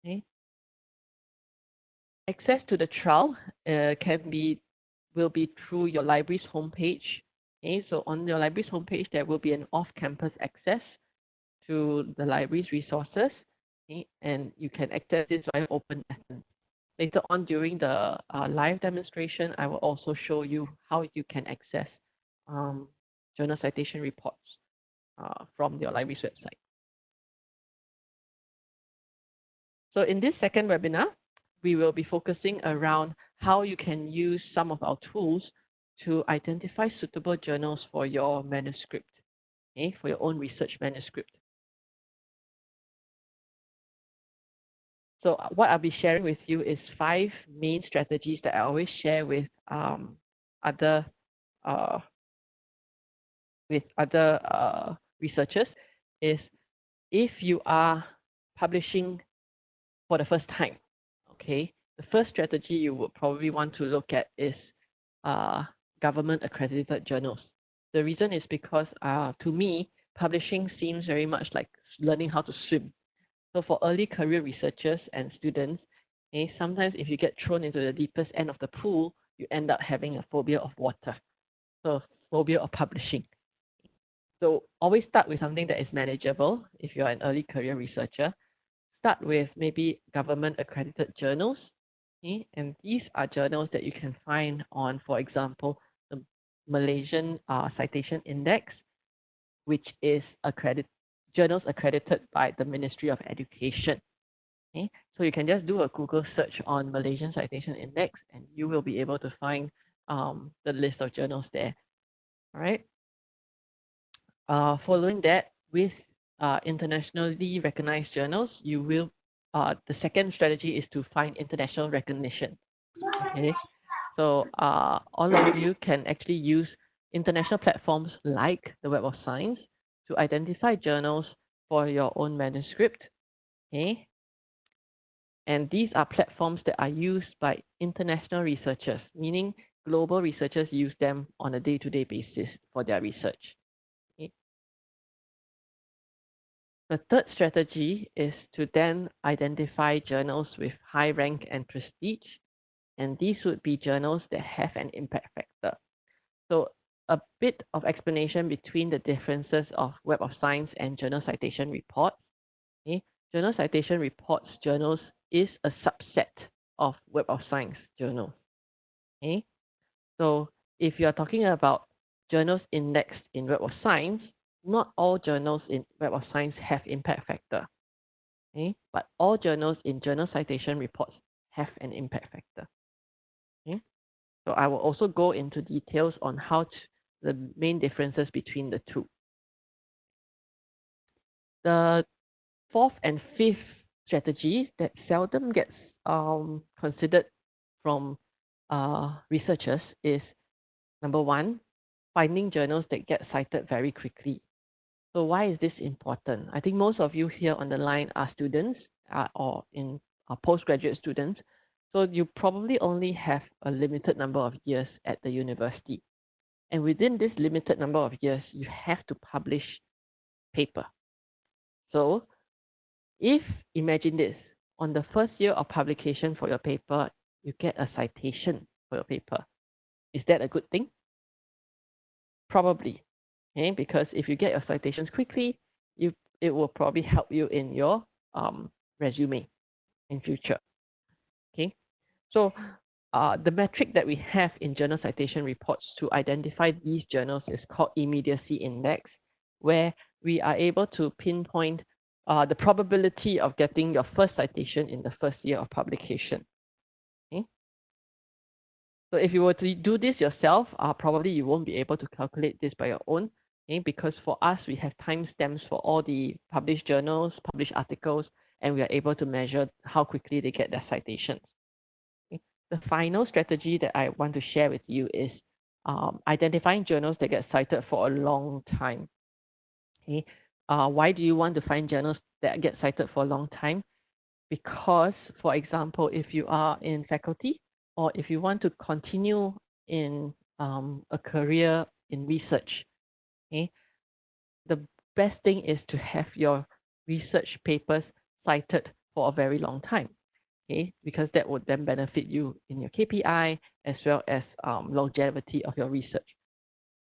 Okay. Access to the trial will be through your library's homepage. Okay, so on your library's homepage, there will be an off-campus access to the library's resources, okay, and you can access this via open lesson. Later on during the live demonstration, I will also show you how you can access journal citation reports from your library's website. So in this second webinar, we will be focusing around how you can use some of our tools to identify suitable journals for your manuscript, okay, for your own research manuscript. So what I'll be sharing with you is 5 main strategies that I always share with other researchers. Is if you are publishing for the first time, okay, the first strategy you would probably want to look at is government accredited journals. The reason is because to me, publishing seems very much like learning how to swim. So for early career researchers and students, okay, sometimes if you get thrown into the deepest end of the pool, you end up having a phobia of water. So phobia of publishing. So always start with something that is manageable if you're an early career researcher. Start with maybe government accredited journals. Okay? And these are journals that you can find on, for example, the Malaysian Citation Index, which is journals accredited by the Ministry of Education. Okay? So you can just do a Google search on Malaysian Citation Index and you will be able to find the list of journals there. All right. Following that, with internationally recognized journals, you will the second strategy is to find international recognition. Okay, so all of you can actually use international platforms like the Web of Science to identify journals for your own manuscript. Okay, and these are platforms that are used by international researchers, meaning global researchers use them on a day-to-day basis for their research. Okay. The third strategy is to then identify journals with high rank and prestige, and these would be journals that have an impact factor. So a bit of explanation between the differences of Web of Science and Journal Citation Reports. Okay? Journal Citation Reports journals is a subset of Web of Science journals. Okay? So if you are talking about journals indexed in Web of Science, not all journals in Web of Science have impact factor. Okay? But all journals in Journal Citation Reports have an impact factor. Okay? So I will also go into details on the main differences between the two. The fourth and fifth strategies that seldom gets considered from researchers is, number one, finding journals that get cited very quickly. So why is this important? I think most of you here on the line are students or postgraduate students. So you probably only have a limited number of years at the university. And within this limited number of years, you have to publish paper. So imagine this, on the first year of publication for your paper, you get a citation for your paper. Is that a good thing? Probably. Okay? Because if you get your citations quickly, it will probably help you in your resume in future. Okay, so the metric that we have in journal citation reports to identify these journals is called immediacy index, where we are able to pinpoint the probability of getting your first citation in the first year of publication. Okay? So if you were to do this yourself, probably you won't be able to calculate this by your own, okay? Because for us, we have timestamps for all the published journals, published articles, and we are able to measure how quickly they get their citations. Okay? The final strategy that I want to share with you is identifying journals that get cited for a long time. Okay? Why do you want to find journals that get cited for a long time? Because, for example, if you are in faculty or if you want to continue in a career in research, okay, the best thing is to have your research papers cited for a very long time, okay, because that would then benefit you in your KPI as well as longevity of your research.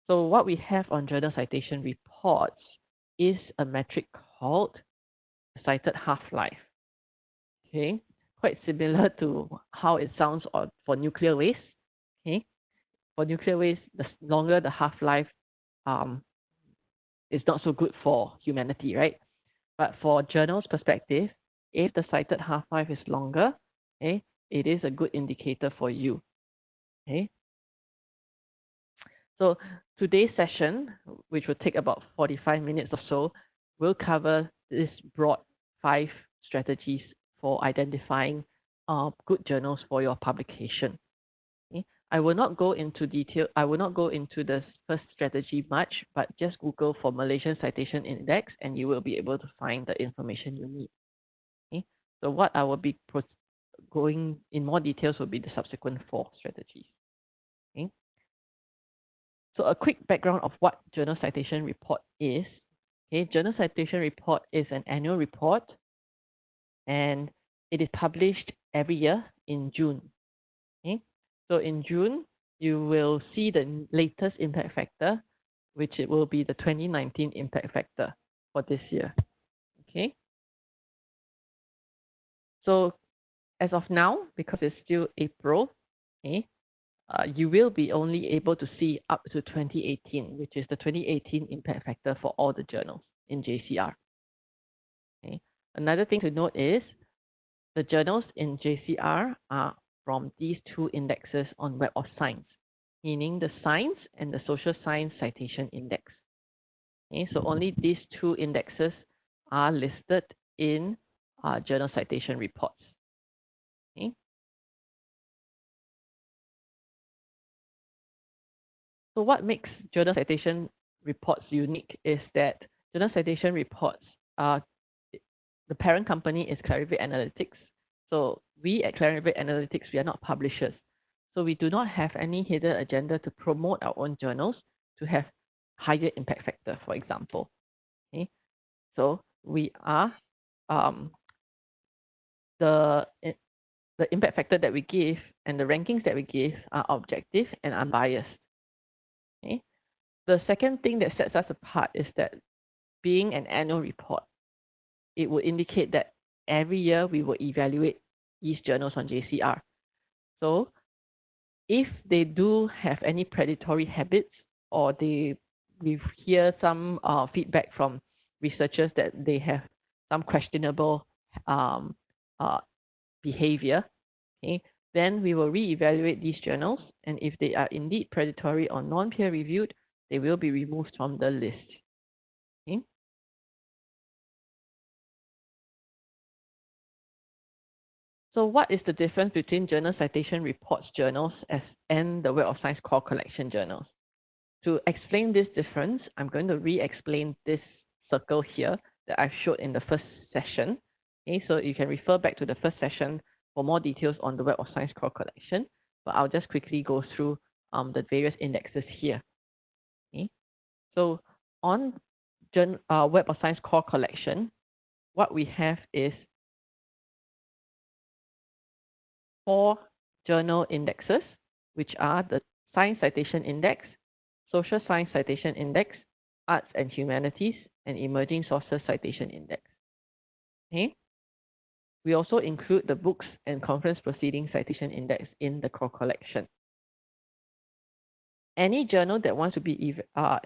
So what we have on journal citation reports is a metric called cited half-life. Okay, quite similar to how it sounds for nuclear waste. Okay, for nuclear waste, the longer the half-life is not so good for humanity, right? But for journals perspective, if the cited half-life is longer, okay, it is a good indicator for you. Okay. So today's session, which will take about 45 minutes or so, will cover this broad 5 strategies for identifying good journals for your publication. Okay. I will not go into detail. I will not go into the first strategy much, but just Google for Malaysian Citation Index, and you will be able to find the information you need. Okay. So what I will be going in more details will be the subsequent 4 strategies. Okay. So a quick background of what Journal Citation Report is. Okay, Journal Citation Report is an annual report, and it is published every year in June. Okay, so in June, you will see the latest impact factor, which it will be the 2019 impact factor for this year. Okay, so as of now, because it's still April, okay, you will be only able to see up to 2018, which is the 2018 impact factor for all the journals in JCR. Okay. Another thing to note is the journals in JCR are from these 2 indexes on Web of Science, meaning the Science and the Social Science Citation Index. Okay, so only these 2 indexes are listed in journal citation reports. Okay. So what makes journal citation reports unique is that journal citation reports are, the parent company is Clarivate Analytics. So we at Clarivate Analytics, we are not publishers. So we do not have any hidden agenda to promote our own journals to have higher impact factor, for example. Okay. So we are the impact factor that we give and the rankings that we give are objective and unbiased. Okay. The second thing that sets us apart is that being an annual report, it will indicate that every year we will evaluate these journals on JCR. So if they do have any predatory habits, or we hear some feedback from researchers that they have some questionable behavior, okay, then we will reevaluate these journals, and if they are indeed predatory or non-peer reviewed, they will be removed from the list. Okay. So what is the difference between journal citation reports journals and the Web of Science core collection journals? To explain this difference, I'm going to re-explain this circle here that I've showed in the first session. Okay, so you can refer back to the first session for more details on the Web of Science core collection, but I'll just quickly go through the various indexes here. Okay, so on Web of Science core collection, what we have is 4 journal indexes, which are the Science Citation Index, Social Science Citation Index, Arts and Humanities, and Emerging Sources Citation Index. Okay. We also include the Books and Conference Proceedings Citation Index in the core collection. Any journal that wants to be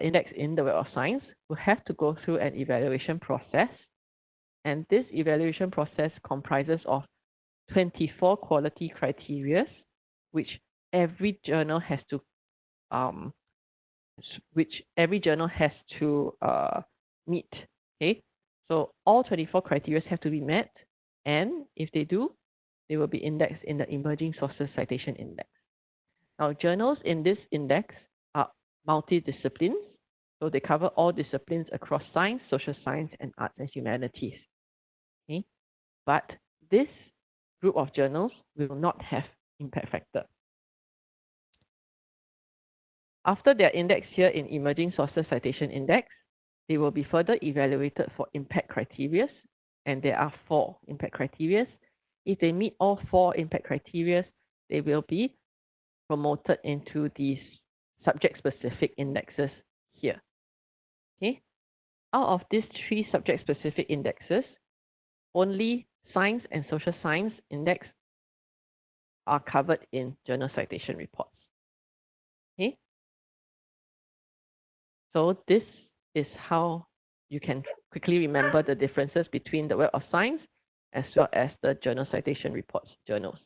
indexed in the Web of Science will have to go through an evaluation process, and this evaluation process comprises of 24 quality criteria, which every journal has to meet. Okay, so all 24 criteria have to be met, and if they do, they will be indexed in the Emerging Sources Citation Index. Now, journals in this index are multidisciplines, so they cover all disciplines across science, social science, and arts and humanities. Okay, but this group of journals will not have impact factor. After they are indexed here in Emerging Sources Citation Index, they will be further evaluated for impact criteria, and there are 4 impact criteria. If they meet all 4 impact criteria, they will be promoted into these subject-specific indexes here. Okay. Out of these 3 subject-specific indexes, only science and social science index are covered in journal citation reports. Okay. So this is how you can quickly remember the differences between the Web of Science as well as the journal citation reports journals.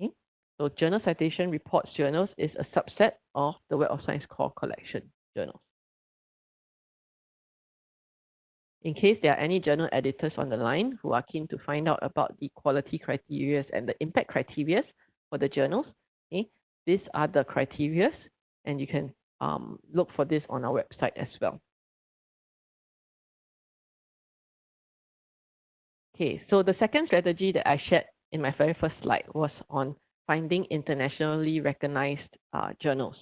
Okay. So journal citation reports journals is a subset of the Web of Science core collection journals. In case there are any journal editors on the line who are keen to find out about the quality criteria and the impact criteria for the journals, okay, these are the criteria, and you can look for this on our website as well. Okay, so the second strategy that I shared in my very first slide was on finding internationally recognized journals.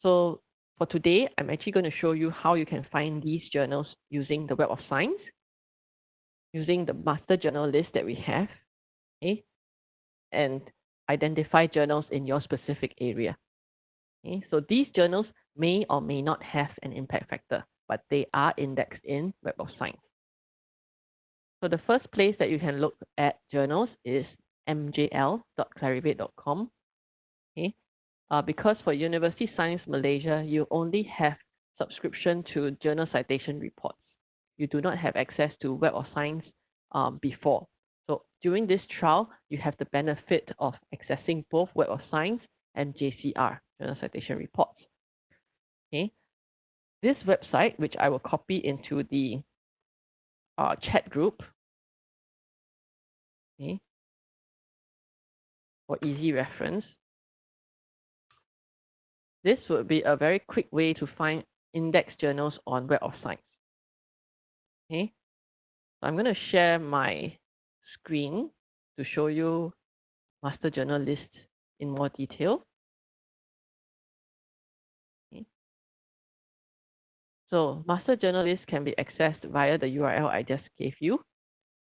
So for today, I'm actually going to show you how you can find these journals using the Web of Science, using the master journal list that we have, okay, and identify journals in your specific area. Okay, so these journals may or may not have an impact factor, but they are indexed in Web of Science. So the first place that you can look at journals is mjl.clarivate.com. Okay, because for University Science Malaysia, you only have subscription to journal citation reports. You do not have access to Web of Science before. So during this trial, you have the benefit of accessing both Web of Science and JCR, journal citation reports. Okay, this website, which I will copy into the chat group, okay, for easy reference. This would be a very quick way to find index journals on Web of Science. Okay, so I'm going to share my screen to show you master journal list in more detail. Okay. So master journal list can be accessed via the URL I just gave you.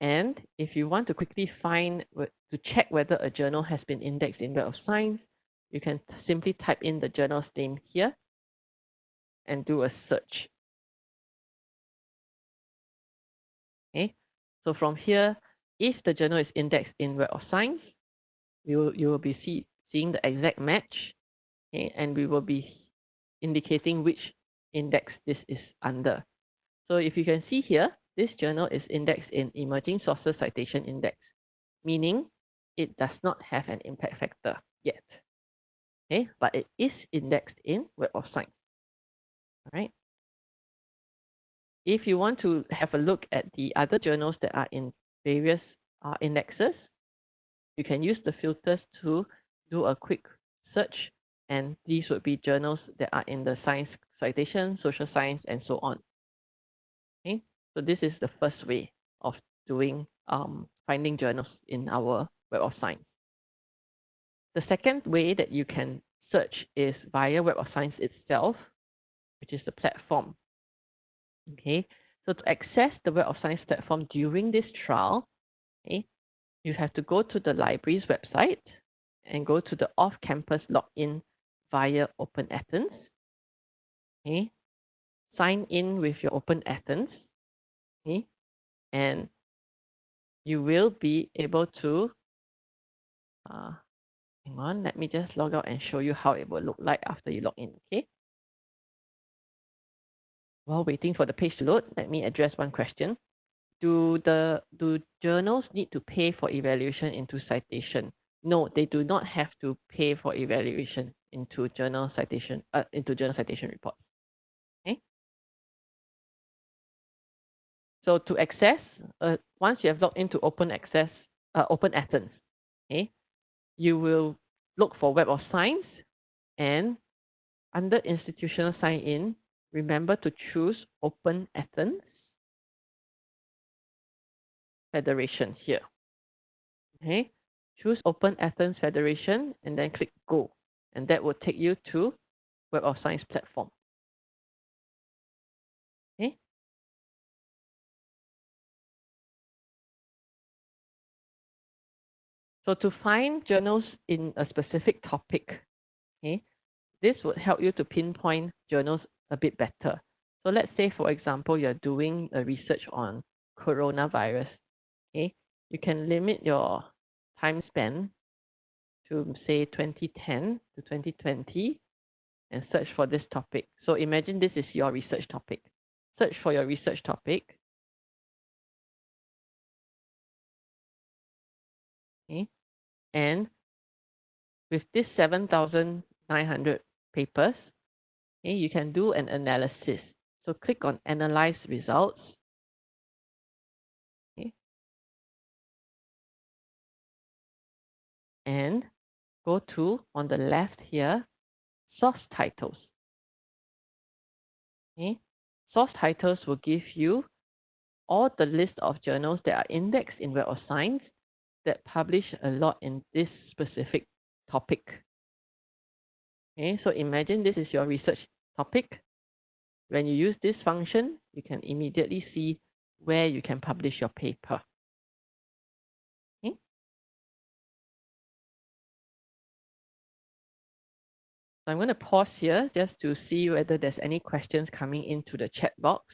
And if you want to quickly to check whether a journal has been indexed in Web of Science, you can simply type in the journal's name here and do a search. Okay, so from here, if the journal is indexed in Web of Science, you will be seeing the exact match, okay, and we will be indicating which index this is under. So if you can see here, this journal is indexed in Emerging Sources Citation Index, meaning it does not have an impact factor yet. Okay, but it is indexed in Web of Science. All right. If you want to have a look at the other journals that are in various indexes, you can use the filters to do a quick search, and these would be journals that are in the science citation, social science, and so on. Okay, so this is the first way of doing finding journals in our Web of Science. The second way that you can search is via Web of Science itself, which is the platform. Okay, so to access the Web of Science platform during this trial, okay, you have to go to the library's website and go to the off-campus login via Open Athens. Okay, sign in with your Open Athens. Okay, and you will be able to hang on, let me just log out and show you how it will look like after you log in. Okay. While waiting for the page to load, let me address one question. Do journals need to pay for evaluation into citation? No, they do not have to pay for evaluation into journal citation reports. Okay. So to access, once you have logged into Open Athens, okay, you will look for Web of Science, and under institutional sign-in, remember to choose Open Athens Federation here. Okay, choose Open Athens Federation and then click Go, and that will take you to Web of Science platform. Okay. So to find journals in a specific topic, okay, this would help you to pinpoint journals a bit better. So let's say, for example, you're doing a research on coronavirus. Okay, you can limit your time span to say 2010 to 2020 and search for this topic. So imagine this is your research topic. Search for your research topic. Okay, and with this 7,900 papers, okay, you can do an analysis. So click on Analyze Results. Okay, and go to, on the left here, Source Titles. Okay, Source Titles will give you all the list of journals that are indexed in Web of Science that publish a lot in this specific topic. Okay, so imagine this is your research topic. When you use this function, you can immediately see where you can publish your paper. Okay? So I'm going to pause here just to see whether there's any questions coming into the chat box.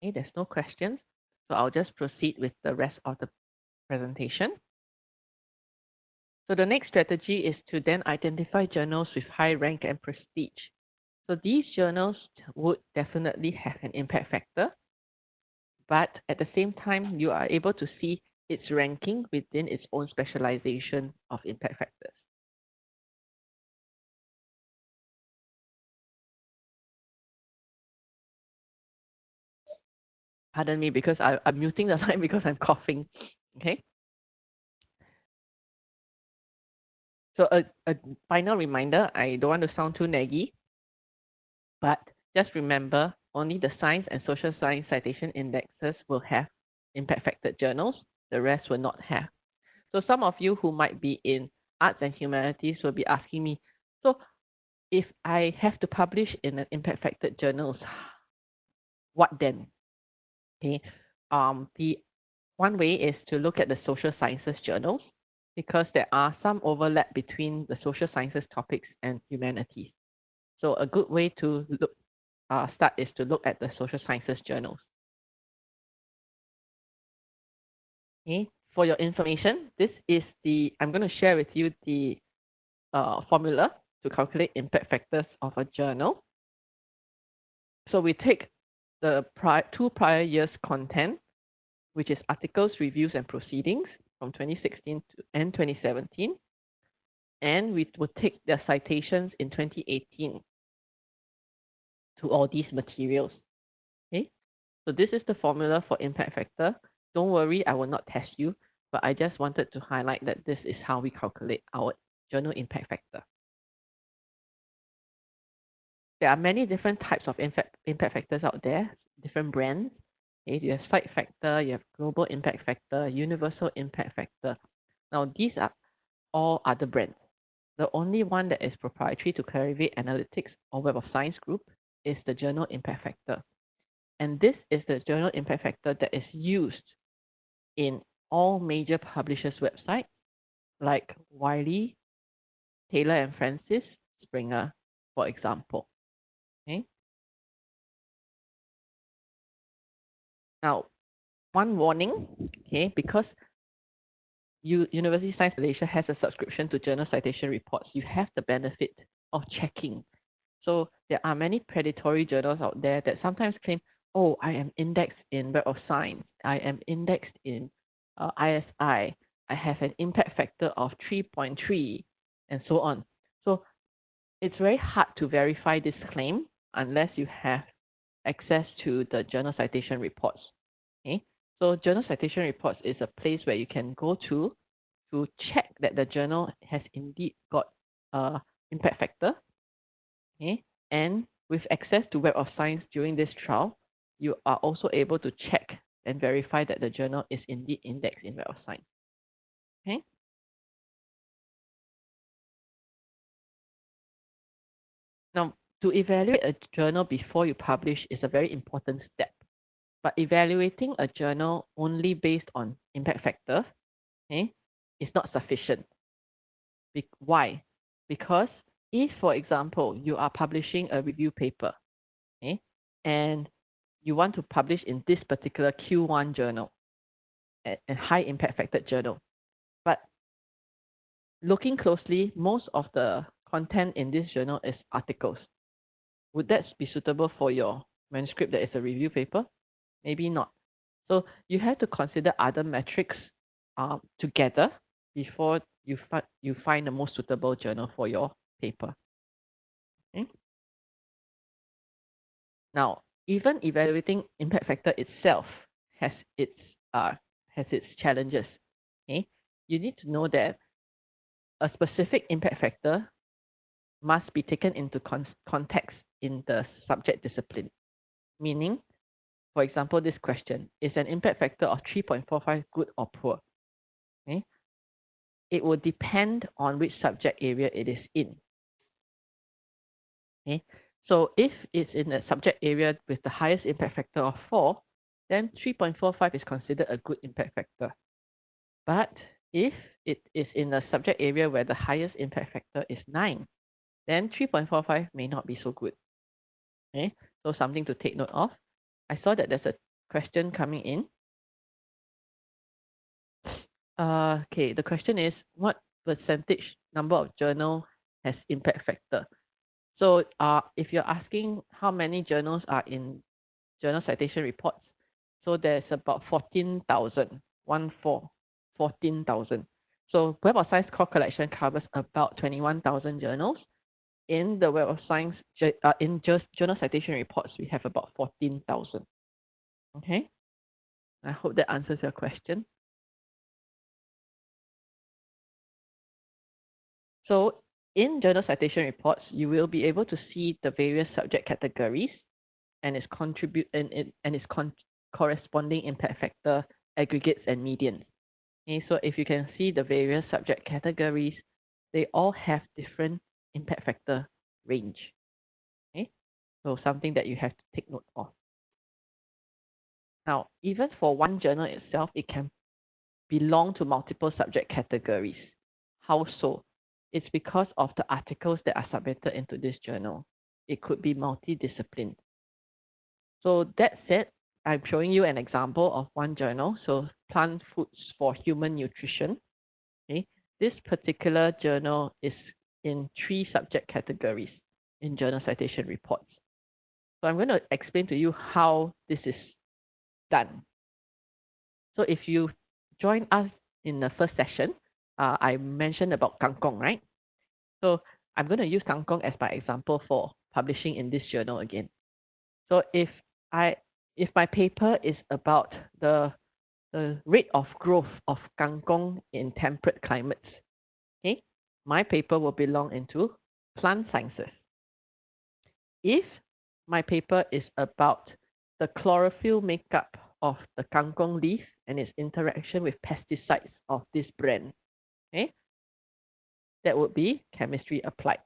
Okay, there's no questions, so I'll just proceed with the rest of the presentation. So the next strategy is to then identify journals with high rank and prestige. So these journals would definitely have an impact factor, but at the same time, you are able to see its ranking within its own specialization of impact factors. Pardon me, because I'm muting the line because I'm coughing. Okay. So a final reminder, I don't want to sound too naggy, but just remember only the science and social science citation indexes will have impact factor journals. The rest will not have. So some of you who might be in arts and humanities will be asking me, so if I have to publish in an impact factor journals, what then? Okay. The one way is to look at the social sciences journals because there are some overlap between the social sciences topics and humanities. So a good way to start is to look at the social sciences journals. Okay. For your information, this is I'm going to share with you the formula to calculate impact factors of a journal. So we take the two prior years' content, which is articles, reviews, and proceedings from 2016 and 2017, and we will take the citations in 2018 to all these materials. Okay, so this is the formula for impact factor. Don't worry, I will not test you, but I just wanted to highlight that this is how we calculate our journal impact factor. There are many different types of impact factors out there, different brands. Okay, you have site factor, you have global impact factor, universal impact factor. Now, these are all other brands. The only one that is proprietary to Clarivate Analytics or Web of Science Group is the journal impact factor. And this is the journal impact factor that is used in all major publishers' websites like Wiley, Taylor and Francis, Springer, for example. Okay. Now, one warning, okay, because University Science Malaysia has a subscription to journal citation reports, you have the benefit of checking. So there are many predatory journals out there that sometimes claim, oh, I am indexed in Web of Science, I am indexed in ISI, I have an impact factor of 3.3, and so on. So it's very hard to verify this claim unless you have access to the journal citation reports. Okay, so journal citation reports is a place where you can go to check that the journal has indeed got impact factor. Okay, and with access to Web of Science during this trial, you are also able to check and verify that the journal is indeed indexed in Web of Science. Okay. Now, to evaluate a journal before you publish is a very important step. But evaluating a journal only based on impact factor, okay, is not sufficient. Why? Because if, for example, you are publishing a review paper, okay, and you want to publish in this particular Q1 journal, a high impact factor journal, but looking closely, most of the content in this journal is articles. Would that be suitable for your manuscript that is a review paper? Maybe not. So you have to consider other metrics together before you find the most suitable journal for your paper. Okay? Now, even evaluating impact factor itself has its challenges. Okay? You need to know that a specific impact factor must be taken into context in the subject discipline. Meaning, for example, this question, is an impact factor of 3.45 good or poor? Okay? It will depend on which subject area it is in. Okay? So if it's in a subject area with the highest impact factor of 4, then 3.45 is considered a good impact factor. But if it is in a subject area where the highest impact factor is 9, then 3.45 may not be so good. Okay? So something to take note of. I saw that there's a question coming in. Okay, the question is, what percentage number of journal has impact factor? So if you're asking how many journals are in journal citation reports, so there's about 14,000, 14,000. So Web of Science core collection covers about 21,000 journals. In the Web of Science, in just journal citation reports, we have about 14,000. Okay, I hope that answers your question. So in journal citation reports, you will be able to see the various subject categories and its corresponding impact factor aggregates and medians. Okay, so if you can see the various subject categories, they all have different impact factor range. Okay, so something that you have to take note of. Now, even for one journal itself, it can belong to multiple subject categories. How so? It's because of the articles that are submitted into this journal. It could be multidisciplined. So that said, I'm showing you an example of one journal. So Plant Foods for Human Nutrition. Okay. This particular journal is in 3 subject categories in journal citation reports. So I'm going to explain to you how this is done. So if you join us in the first session, I mentioned about kangkong, right? So I'm going to use kangkong as my example for publishing in this journal again. So if my paper is about the rate of growth of kangkong in temperate climates, okay, my paper will belong into plant sciences. If my paper is about the chlorophyll makeup of the kangkong leaf and its interaction with pesticides of this brand, okay, that would be chemistry applied.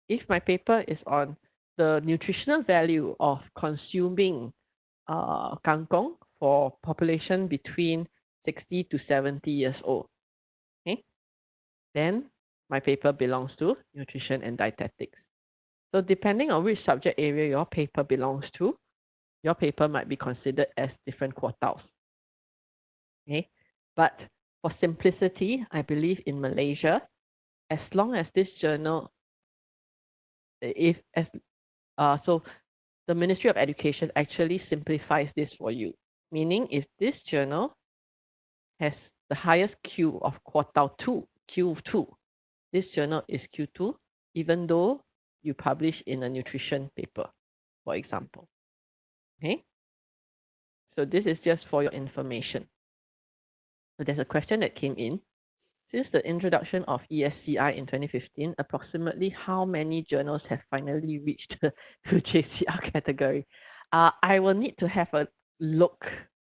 If my paper is on the nutritional value of consuming kangkong for population between 60 to 70 years old, okay, then my paper belongs to nutrition and dietetics. So depending on which subject area your paper belongs to, your paper might be considered as different quartiles. Okay, but for simplicity, I believe in Malaysia, as long as this journal, so the Ministry of Education actually simplifies this for you. Meaning, if this journal has the highest Q of quartile 2, Q2, this journal is Q2, even though you publish in a nutrition paper, for example. Okay? So this is just for your information. So there's a question that came in. Since the introduction of ESCI in 2015, approximately how many journals have finally reached the JCR category? I will need to have a look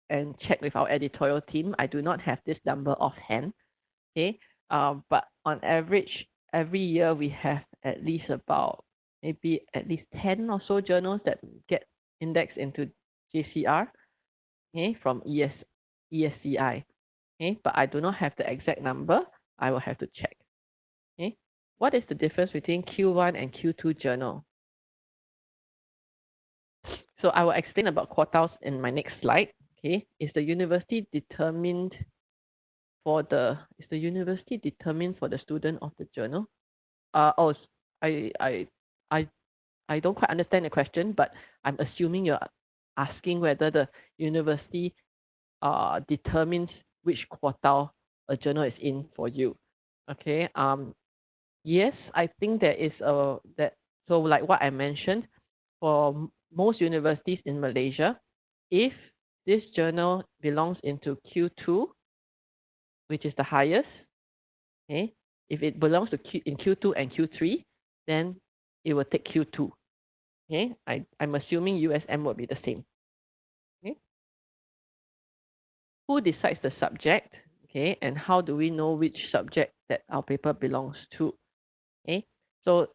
and check with our editorial team. I do not have this number offhand. Okay, but on average, every year we have at least about maybe at least 10 or so journals that get indexed into JCR, okay, from ESCI. Okay, but I do not have the exact number. I will have to check. Okay, what is the difference between Q1 and Q2 journal? So I will explain about quartiles in my next slide. Okay, is the university determined for the student of the journal? Oh, I I I I don't quite understand the question, but I'm assuming you're asking whether the university determines which quartile a journal is in for you. Okay. Yes, I think there is a that so like what I mentioned, for most universities in Malaysia, if this journal belongs into Q2, which is the highest, okay, if it belongs to in Q2 and Q3, then it will take Q2. Okay, I'm assuming USM will be the same. Okay, who decides the subject? Okay, and how do we know which subject that our paper belongs to? Okay, so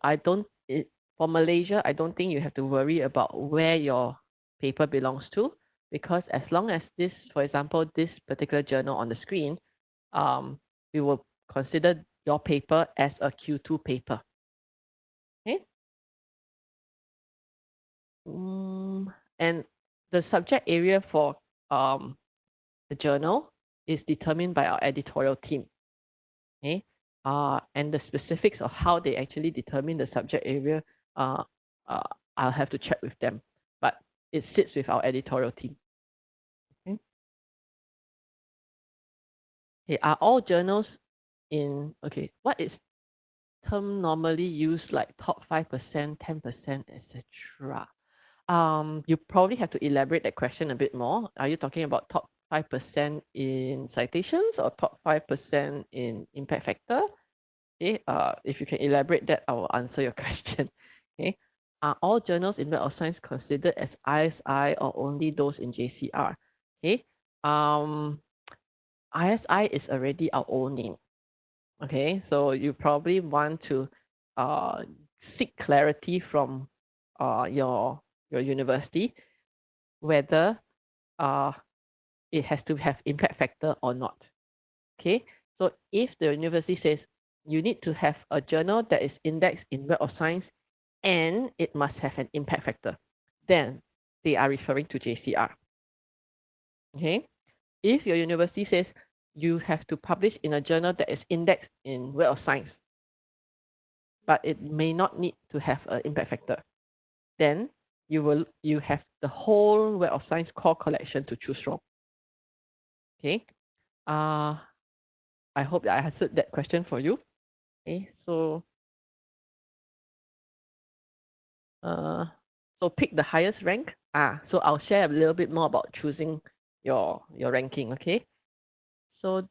for Malaysia, I don't think you have to worry about where your paper belongs to, because as long as this, for example, this particular journal on the screen, we will consider your paper as a Q2 paper. Okay. And the subject area for the journal is determined by our editorial team. Okay. And the specifics of how they actually determine the subject area, uh, uh, I'll have to check with them. But it sits with our editorial team. Okay. Okay. Are all journals in okay? What is term normally used like top 5%, 10%, etc.? You probably have to elaborate that question a bit more. Are you talking about top 5% in citations or top 5% in impact factor? Okay, if you can elaborate that, I will answer your question. Okay, are all journals in Web of Science considered as ISI or only those in JCR? Okay, ISI is already our own name. Okay, so you probably want to uh, seek clarity from your university whether uh, it has to have impact factor or not. Okay, so if the university says you need to have a journal that is indexed in Web of Science and it must have an impact factor, then they are referring to JCR. Okay, if your university says you have to publish in a journal that is indexed in Web of Science, but it may not need to have an impact factor, then you have the whole Web of Science core collection to choose from. Okay, uh, I hope that I answered that question for you. Okay, uh, so pick the highest rank. So I'll share a little bit more about choosing your ranking. Okay, so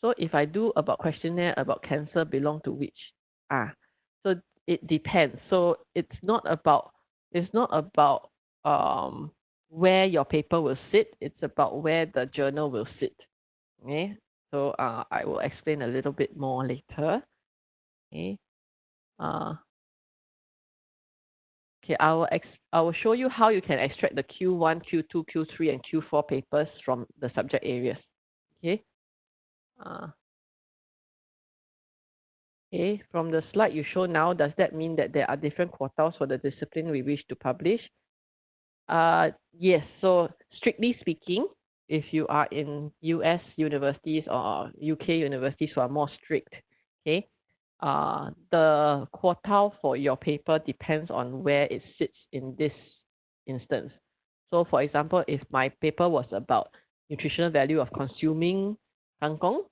so if I do about questionnaire about cancer belong to which? So it depends. So it's not about where your paper will sit. It's about where the journal will sit. Okay. So I will explain a little bit more later. Okay. Uh, okay. I will show you how you can extract the Q1, Q2, Q3, and Q4 papers from the subject areas. Okay. Uh, Okay, from the slide you show now, does that mean that there are different quartiles for the discipline we wish to publish? Yes, so strictly speaking, if you are in US universities or UK universities who are more strict, okay, the quartile for your paper depends on where it sits in this instance. So for example, if my paper was about nutritional value of consuming kangkong,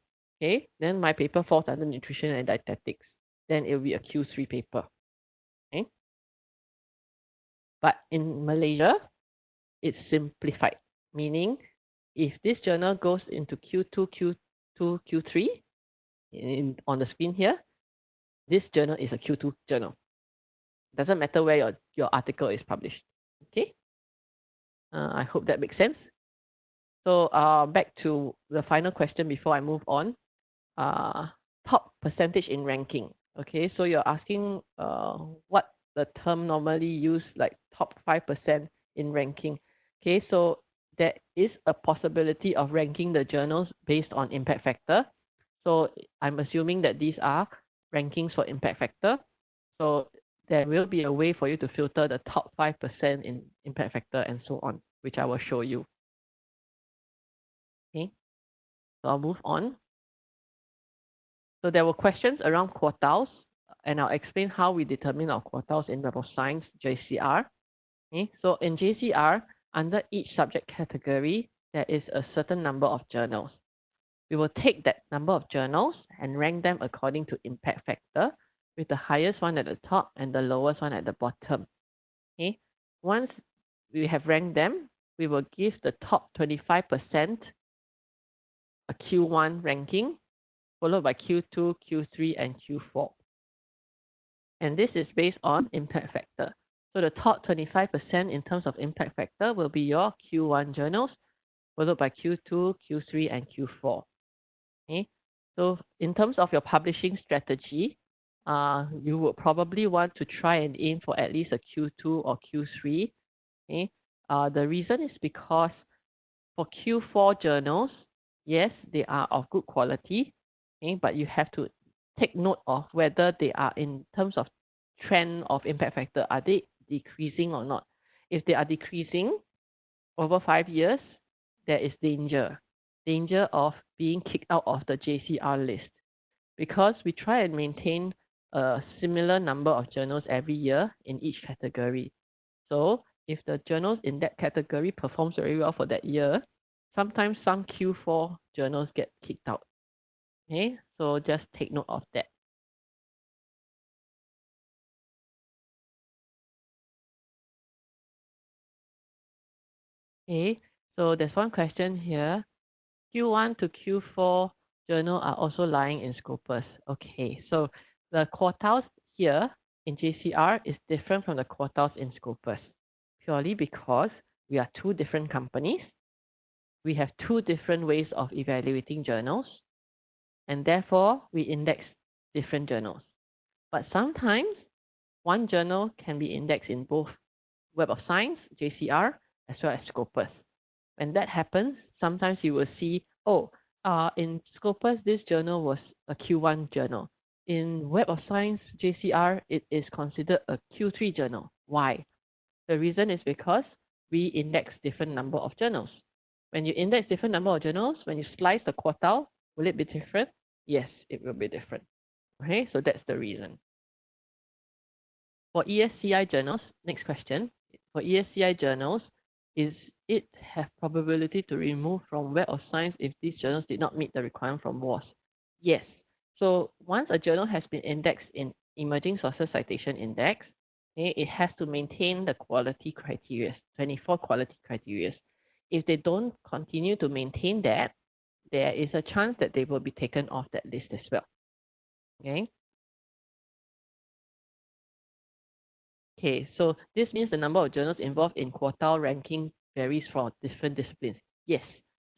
okay, then my paper falls under nutrition and dietetics. Then it will be a Q3 paper. Okay? But in Malaysia, it's simplified, meaning if this journal goes into Q2, Q2, Q3, on the screen here, this journal is a Q2 journal. Doesn't matter where your article is published. Okay? I hope that makes sense. So back to the final question before I move on. Top percentage in ranking. Okay, so you're asking what the term normally used, like top 5% in ranking. Okay, so there is a possibility of ranking the journals based on impact factor. So I'm assuming that these are rankings for impact factor. So there will be a way for you to filter the top 5% in impact factor and so on, which I will show you. Okay, so I'll move on. So there were questions around quartiles, and I'll explain how we determine our quartiles in Web of Science JCR. Okay, so in JCR, under each subject category, there is a certain number of journals. We will take that number of journals and rank them according to impact factor, with the highest one at the top and the lowest one at the bottom. Okay, once we have ranked them, we will give the top 25% a Q1 ranking, followed by Q2, Q3, and Q4. And this is based on impact factor. So the top 25% in terms of impact factor will be your Q1 journals, followed by Q2, Q3, and Q4. Okay. So in terms of your publishing strategy, you would probably want to try and aim for at least a Q2 or Q3. Okay. The reason is because for Q4 journals, yes, they are of good quality, okay, but you have to take note of whether they are, in terms of trend of impact factor, are they decreasing or not. If they are decreasing over 5 years, there is danger of being kicked out of the JCR list, because we try and maintain a similar number of journals every year in each category. So if the journals in that category performs very well for that year, sometimes some Q4 journals get kicked out. Okay, so just take note of that. Okay, so there's one question here. Q1 to Q4 journal are also lying in Scopus. Okay, so the quartiles here in JCR is different from the quartiles in Scopus, purely because we are two different companies. We have two different ways of evaluating journals, and therefore we index different journals. But sometimes one journal can be indexed in both Web of Science, JCR, as well as Scopus. When that happens, sometimes you will see, in Scopus, this journal was a Q1 journal. In Web of Science, JCR, it is considered a Q3 journal. Why? The reason is because we index different number of journals. When you index different number of journals, when you slice the quartile, will it be different? Yes, it will be different. Okay, so that's the reason. For ESCI journals, next question. For ESCI journals, is it have probability to remove from Web of Science if these journals did not meet the requirement from WAS? Yes. So once a journal has been indexed in Emerging Sources Citation Index, okay, it has to maintain the quality criteria, 24 quality criteria. If they don't continue to maintain that, there is a chance that they will be taken off that list as well. Okay. Okay, so this means the number of journals involved in quartile ranking varies for different disciplines. Yes.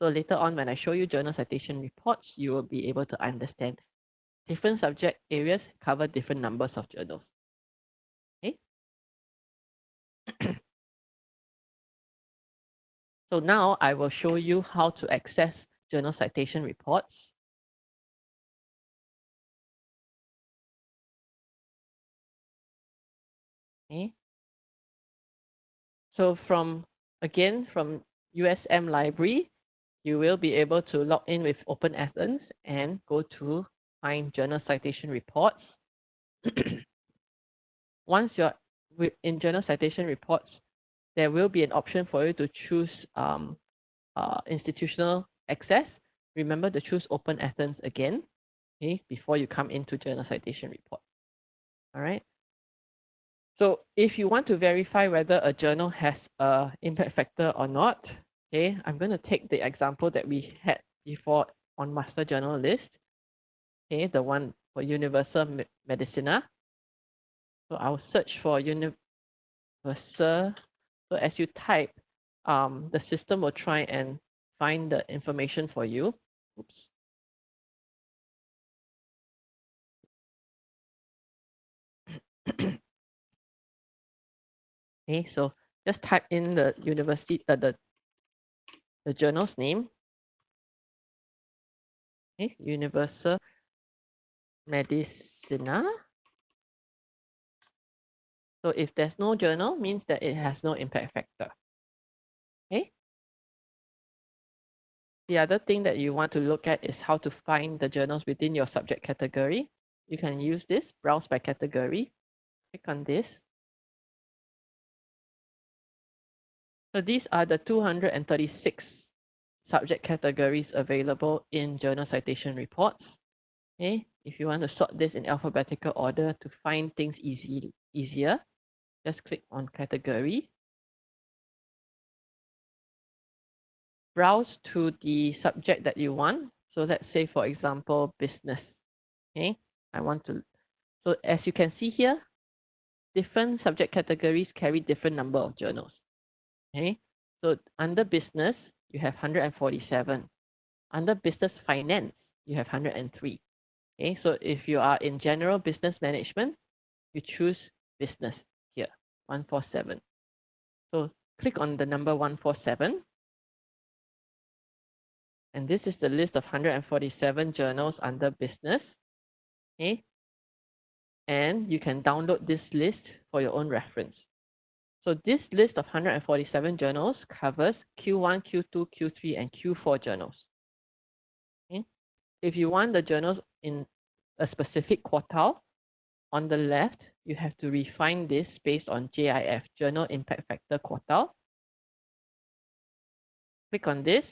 So later on, when I show you journal citation reports, you will be able to understand different subject areas cover different numbers of journals. Okay. So now I will show you how to access journal citation reports. Okay. So from USM Library, you will be able to log in with Open Athens and go to find journal citation reports. Once you're in journal citation reports, there will be an option for you to choose institutional access. Remember to choose Open Athens again, okay, before you come into journal citation report. All right. So if you want to verify whether a journal has an impact factor or not, okay, I'm going to take the example that we had before on master journal list, okay, the one for Universal Medicina. So I'll search for Universal. So as you type, the system will try and find the information for you. Oops. Okay, so just type in the university, the journal's name. Okay, Universal Medicina. So if there's no journal, means that it has no impact factor. Okay. The other thing that you want to look at is how to find the journals within your subject category. You can use this, browse by category. Click on this. So these are the 236 subject categories available in Journal Citation Reports. Okay, if you want to sort this in alphabetical order to find things easier, just click on category. Browse to the subject that you want. So let's say, for example, business. Okay, so as you can see here, different subject categories carry different number of journals. Okay, so under business, you have 147. Under business finance, you have 103. Okay, so if you are in general business management, you choose business here, 147. So click on the number 147. And this is the list of 147 journals under business. Okay, and you can download this list for your own reference. So this list of 147 journals covers Q1, Q2, Q3, and Q4 journals. Okay? If you want the journals in a specific quartile, on the left, you have to refine this based on JIF, Journal Impact Factor Quartile. Click on this,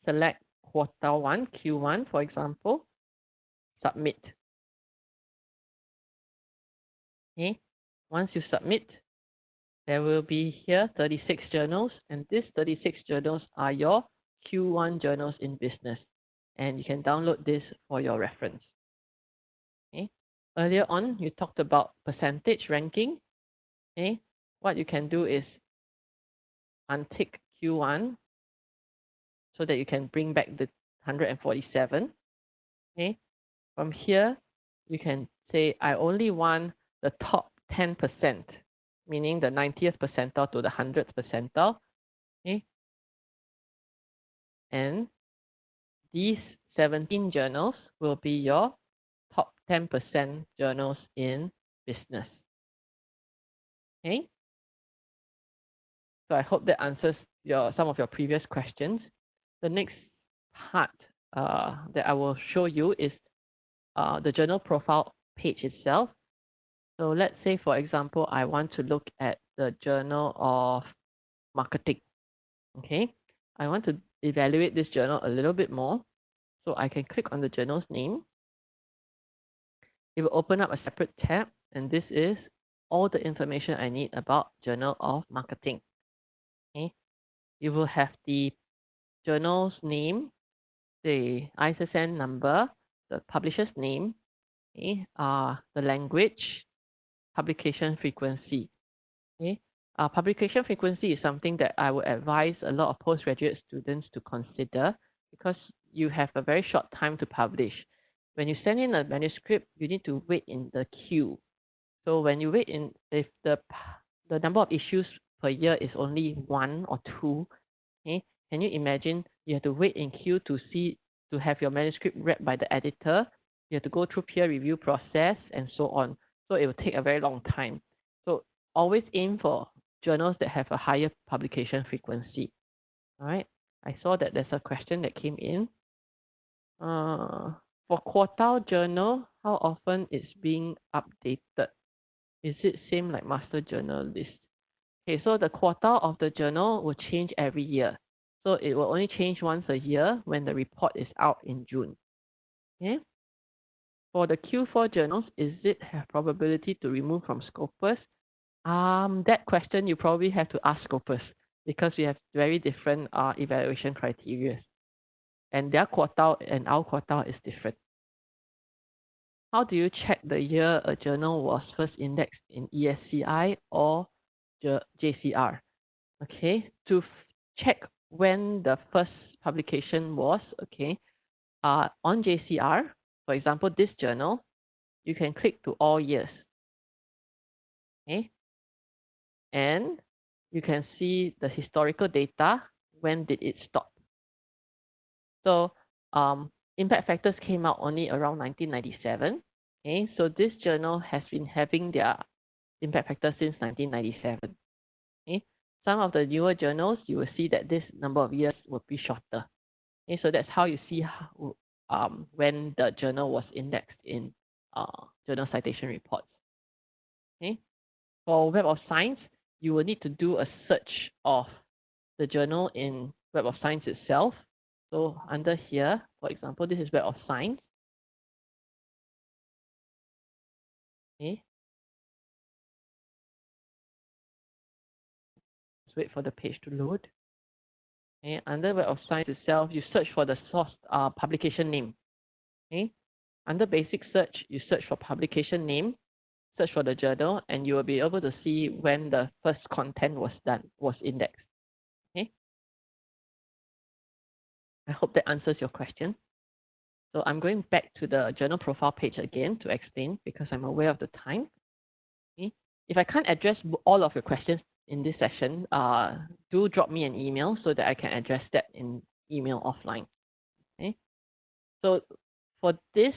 select quartile 1, Q1, for example, submit. Okay? Once you submit, there will be here 36 journals, and these 36 journals are your Q1 journals in business. And you can download this for your reference. Okay? Earlier on, you talked about percentage ranking. Okay? What you can do is untick Q1 so that you can bring back the 147. Okay? From here, you can say, I only want the top 10%, meaning the 90th percentile to the 100th percentile. Okay? And these 17 journals will be your top 10% journals in business. Okay? So I hope that answers some of your previous questions. The next part that I will show you is the journal profile page itself. So let's say, for example, I want to look at the Journal of Marketing. Okay, I want to evaluate this journal a little bit more. So I can click on the journal's name. It will open up a separate tab, and this is all the information I need about Journal of Marketing. Okay, you will have the journal's name, the ISSN number, the publisher's name, okay, the language, publication frequency. Okay, publication frequency is something that I would advise a lot of postgraduate students to consider because you have a very short time to publish. When you send in a manuscript, you need to wait in the queue. So when you wait in, if the number of issues per year is only 1 or 2, okay, can you imagine you have to wait in queue to have your manuscript read by the editor? You have to go through peer review process and so on. So it will take a very long time. So always aim for journals that have a higher publication frequency. All right. I saw that there's a question that came in. For quartile journal, how often it's being updated? Is it same like master journal list? Okay, so the quartile of the journal will change every year. So it will only change once a year when the report is out in June. Okay. For the Q4 journals, is it have probability to remove from Scopus? That question you probably have to ask Scopus because we have very different evaluation criteria. And their quartile and our quartile is different. How do you check the year a journal was first indexed in ESCI or JCR? Okay, to check when the first publication was, okay, on JCR, for example, this journal, you can click to all years, okay, and you can see the historical data. When did it stop? So impact factors came out only around 1997. Okay, so this journal has been having their impact factor since 1997. Okay, some of the newer journals, you will see that this number of years will be shorter. Okay, so that's how you see how, when the journal was indexed in journal citation reports. Okay, for Web of Science, you will need to do a search of the journal in Web of Science itself. So under here, for example, this is Web of Science. Okay, let's wait for the page to load. Okay, under Web of Science itself, you search for the source publication name. Okay, under basic search, you search for publication name, search for the journal, and you will be able to see when the first content was indexed. Okay, I hope that answers your question. So I'm going back to the journal profile page again to explain because I'm aware of the time. Okay, if I can't address all of your questions in this session, do drop me an email so that I can address that in email offline. Okay, so for this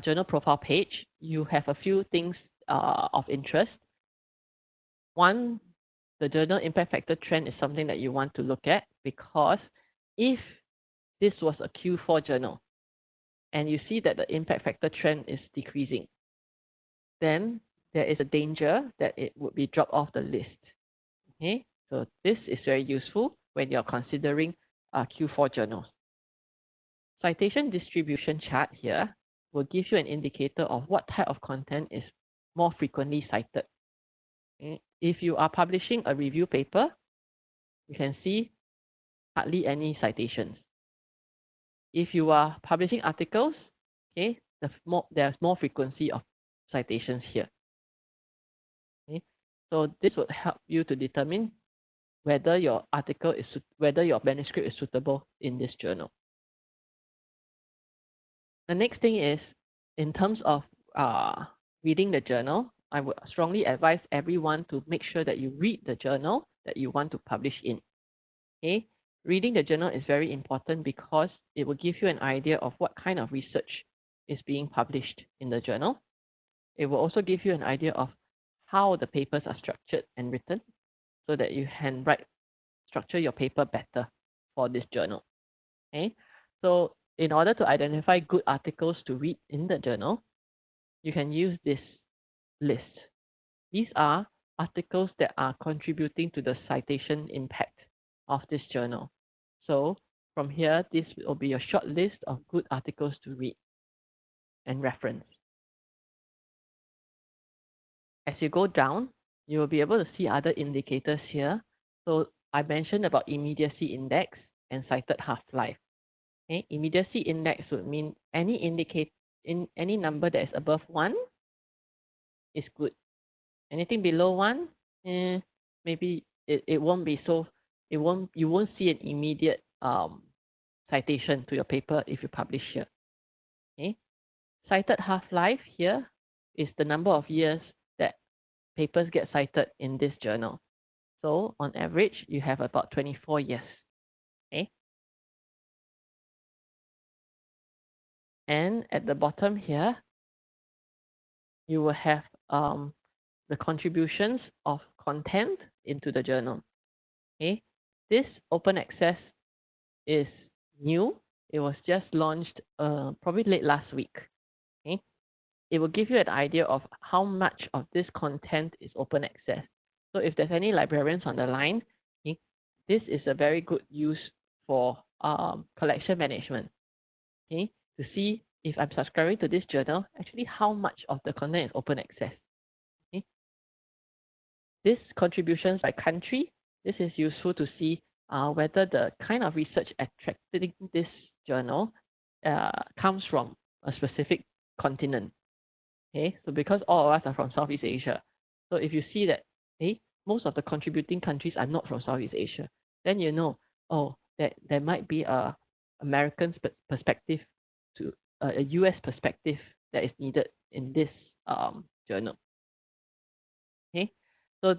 journal profile page, you have a few things of interest. One, the journal impact factor trend is something that you want to look at because if this was a Q4 journal and you see that the impact factor trend is decreasing, then there is a danger that it would be dropped off the list. Okay, so this is very useful when you're considering Q4 journals. Citation distribution chart here will give you an indicator of what type of content is more frequently cited. Okay? If you are publishing a review paper, you can see hardly any citations. If you are publishing articles, okay, there's more frequency of citations here. Okay? So this would help you to determine whether your whether your manuscript is suitable in this journal. The next thing is, in terms of reading the journal, I would strongly advise everyone to make sure that you read the journal that you want to publish in. Okay? Reading the journal is very important because it will give you an idea of what kind of research is being published in the journal. It will also give you an idea of how the papers are structured and written so that you can structure your paper better for this journal. Okay? So in order to identify good articles to read in the journal, you can use this list. These are articles that are contributing to the citation impact of this journal. So from here, this will be a short list of good articles to read and reference. As you go down, you will be able to see other indicators here. So I mentioned about immediacy index and cited half-life. Okay? Immediacy index would mean any number that is above 1 is good. Anything below 1, maybe it won't be so, you won't see an immediate citation to your paper if you publish here. Okay? Cited half-life here is the number of years that papers get cited in this journal. So on average, you have about 24 years. Okay? And at the bottom here, you will have the contributions of content into the journal. Okay, this open access is new. It was just launched probably late last week. Okay, it will give you an idea of how much of this content is open access. So if there's any librarians on the line, okay, this is a very good use for collection management. Okay, to see if I'm subscribing to this journal, actually how much of the content is open access. Okay, this contributions by country, this is useful to see whether the kind of research attracting this journal comes from a specific continent. Okay, so because all of us are from Southeast Asia, so if you see that most of the contributing countries are not from Southeast Asia, then you know oh, that there might be a American perspective to a US perspective that is needed in this journal. Okay, so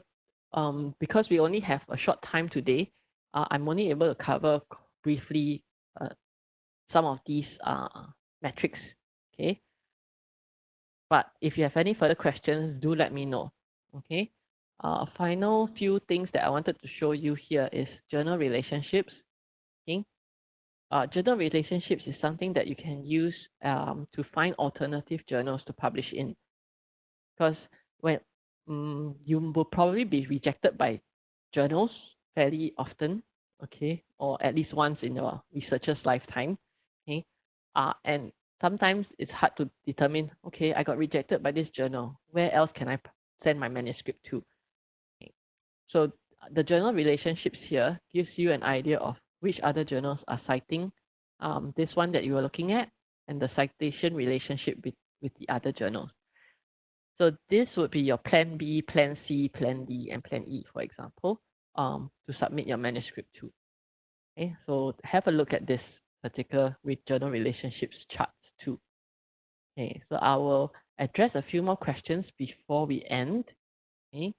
because we only have a short time today, I'm only able to cover briefly some of these metrics. Okay, but if you have any further questions, do let me know. Okay, final few things that I wanted to show you here is journal relationships. Okay, journal relationships is something that you can use to find alternative journals to publish in, because when you will probably be rejected by journals fairly often, okay, or at least once in your researcher's lifetime, okay, and sometimes it's hard to determine, okay, I got rejected by this journal, where else can I send my manuscript to? Okay. So the journal relationships here gives you an idea of which other journals are citing this one that you are looking at, and the citation relationship with the other journals. So this would be your plan B, plan C, plan D, and plan E, for example, to submit your manuscript to. Okay, so have a look at this particular journal relationships charts too. Okay, so I will address a few more questions before we end. Okay.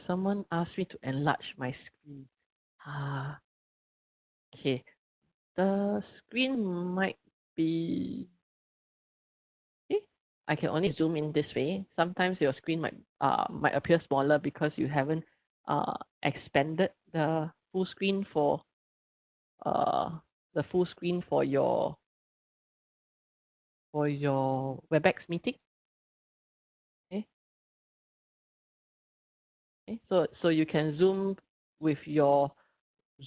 Someone asked me to enlarge my screen. Okay, the screen might be. Okay, I can only zoom in this way. Sometimes your screen might appear smaller because you haven't expanded uh the full screen for your WebEx meeting. Okay, okay. So you can with your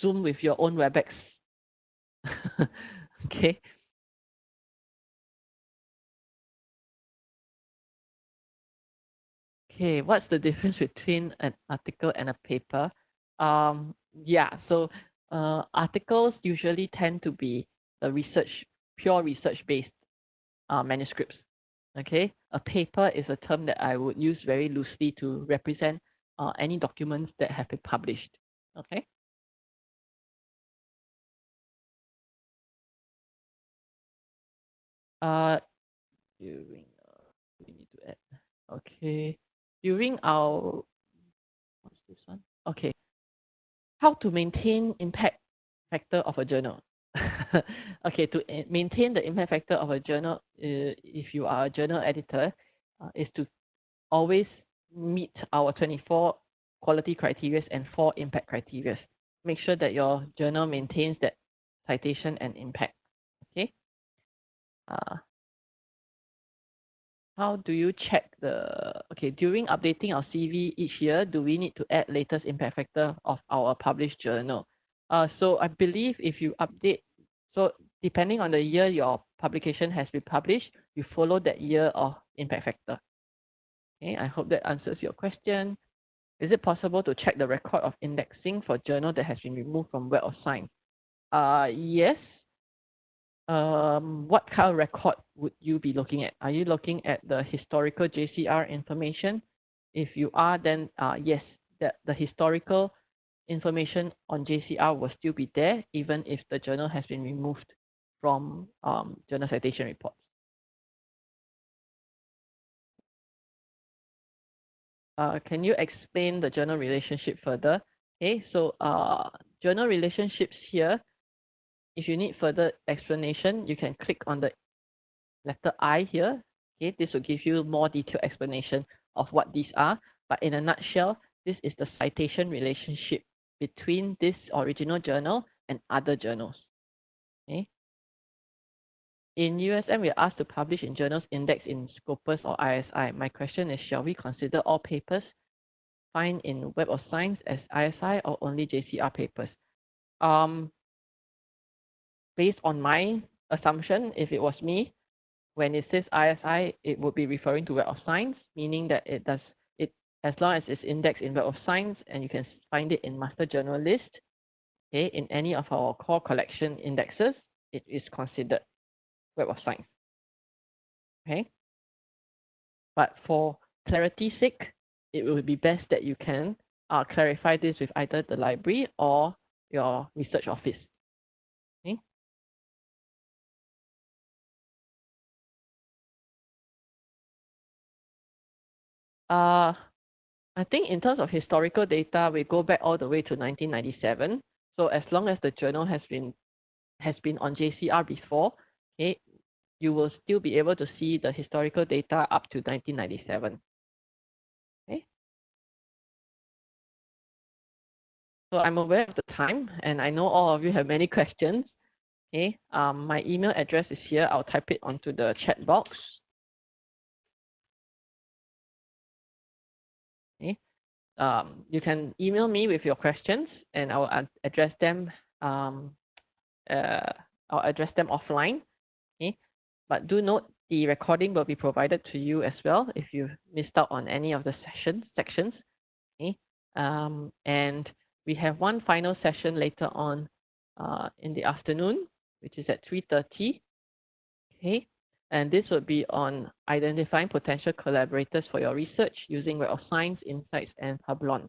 zoom with your own WebEx. Okay. Okay, what's the difference between an article and a paper? Yeah, so articles usually tend to be the pure research-based manuscripts. Okay, a paper is a term that I would use very loosely to represent any documents that have been published. Okay. Uh, during we need to add. Okay, during our what's this one? Okay, how to maintain impact factor of a journal. Okay, to maintain the impact factor of a journal, if you are a journal editor, is to always meet our 24 quality criteria and 4 impact criteria. Make sure that your journal maintains that citation and impact. Okay. Uh, how do you check okay, during updating our CV each year, do we need to add latest impact factor of our published journal? So I believe if you update, so depending on the year your publication has been published, you follow that year of impact factor. Okay, I hope that answers your question. Is it possible to check the record of indexing for journal that has been removed from Web of Science? Yes. What kind of record would you be looking at? Are you looking at the historical JCR information? If you are, then yes, the historical information on JCR will still be there, even if the journal has been removed from journal citation reports. Can you explain the journal relationship further? Okay, so journal relationships here, if you need further explanation, you can click on the letter I here. Okay, this will give you more detailed explanation of what these are. But in a nutshell, this is the citation relationship between this original journal and other journals. Okay. In USM, we are asked to publish in journals indexed in Scopus or ISI. My question is, shall we consider all papers find in Web of Science as ISI or only JCR papers? Based on my assumption, if it was me, when it says ISI, it would be referring to Web of Science, meaning that it as long as it's indexed in Web of Science and you can find it in Master Journal List, okay, in any of our core collection indexes, it is considered Web of Science. Okay. But for clarity's sake, it will be best that you can clarify this with either the library or your research office. Okay. I think in terms of historical data, we go back all the way to 1997. So as long as the journal has been on JCR before, okay, you will still be able to see the historical data up to 1997. Okay. So I'm aware of the time, and I know all of you have many questions. Okay. My email address is here. I'll type it onto the chat box. Okay. You can email me with your questions, and I'll address them. Uh, I'll address them offline. Okay. But do note the recording will be provided to you as well if you missed out on any of the sections. Okay. And we have one final session later on in the afternoon, which is at 3:30. Okay. And this will be on identifying potential collaborators for your research using Web of Science, Insights, and Publons.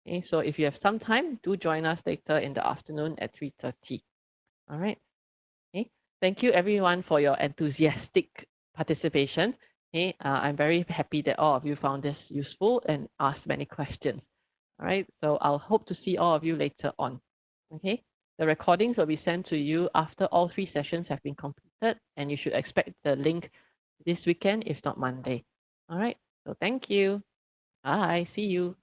Okay. So if you have some time, do join us later in the afternoon at 3:30. All right. Okay. Thank you everyone for your enthusiastic participation. Okay. I'm very happy that all of you found this useful and asked many questions. All right. So I'll hope to see all of you later on. Okay. The recordings will be sent to you after all 3 sessions have been completed, and you should expect the link this weekend, if not Monday. All right. So thank you. Bye. See you.